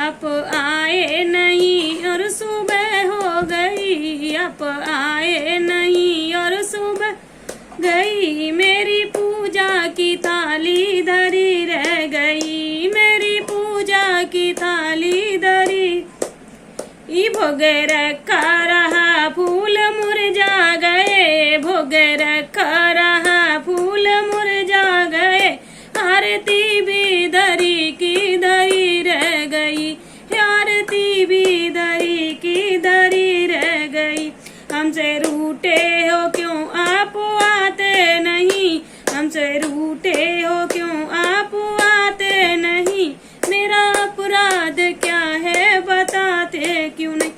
आप आए नहीं और सुबह हो गई, आप आए नहीं और सुबह गई। मेरी पूजा की थाली धरी रह गई, मेरी पूजा की थाली धरी। भोगे रखा रहा फूल मुरझा गए, भोगे रखा रहा फूल मुरझा गए। आरती भी धरी की धरी रह गई, आरती भी धरी की धरी रह गई। हमसे रूठे हो क्यों आप आते नहीं, हमसे रूठे हो क्यों आप आते नहीं। मेरा अपराध क्या है बताते क्यों नहीं,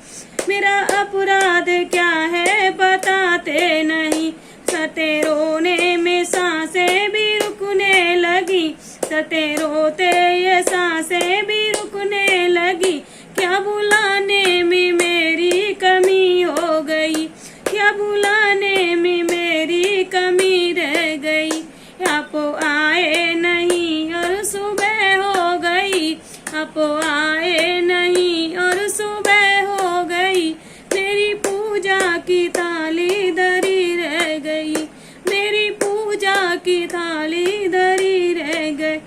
मेरा अपराध क्या है बताते नहीं। सते रोने में सांसें भी रुकने लगी, सते रोते ये सांसें भी रुकने लगी। क्या बुलाने में मेरी कमी हो गई, क्या बुलाने में मेरी कमी रह गई। आप आए नहीं और सुबह हो गई, आप आए नहीं और सुबह हो गई। मेरी पूजा की थाली धरी रह गई, मेरी पूजा की थाली धरी रह गई।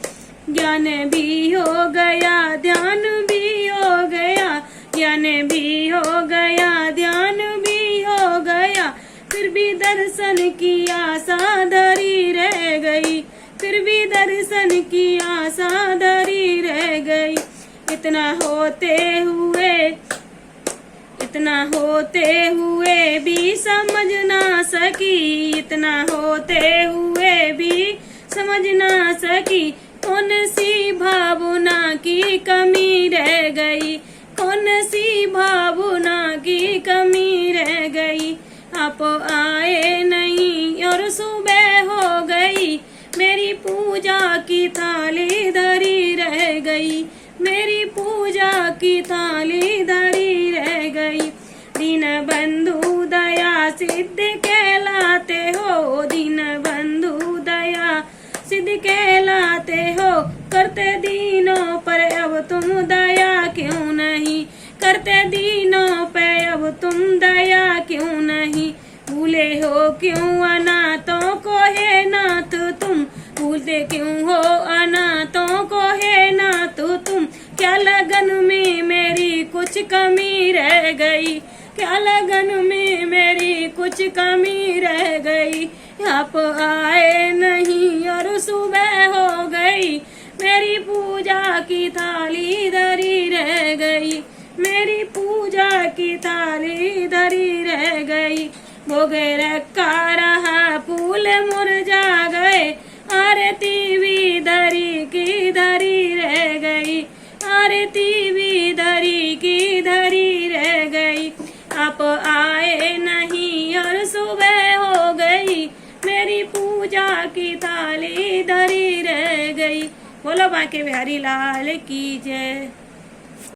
ज्ञान भी हो गया ध्यान भी हो गया, ज्ञान भी हो गया ध्यान भी हो गया। फिर भी दर्शन की आशा धरी रह गई, फिर भी दर्शन की आशा धरी रह गई। इतना होते हुए, इतना होते हुए भी समझ ना सकी, इतना होते हुए भी समझ ना सकी। कौन सी भावना की कमी रह गई, कौन सी भावना की कमी रह गई। आप आए नहीं और सुबह हो गई, मेरी पूजा की थाली धरी रह गई, मेरी पूजा की थाली धरी रह गई। दीन बंधु दया सिद्ध कहलाते हो, दीन बंधु दया सिद्ध कहलाते हो। करते दीनों पर अब तुम दया क्यों नहीं, करते दीनों पे अब तुम दया क्यों नहीं। भूले हो क्यों अनाथों को है नाथ तुम, भूलते क्यों हो अनाथों को है नाथ तुम। क्या लगन में मेरी कुछ कमी रह गई, क्या लगन में मेरी कुछ कमी रह गई। आप आए नहीं और सुबह हो गई, मेरी पूजा की थाली धरी रह गई, मेरी पूजा की थाली धरी रह गई। भोगे रखा रहा फूल मुरझा गए, आरती भी धरी की धरी रह गई, आरती भी धरी की धरी रह गई। आप आए नहीं और सुबह हो गई, मेरी पूजा की थाली धरी रह गई। बोलो बांके बिहारी लाल की जय।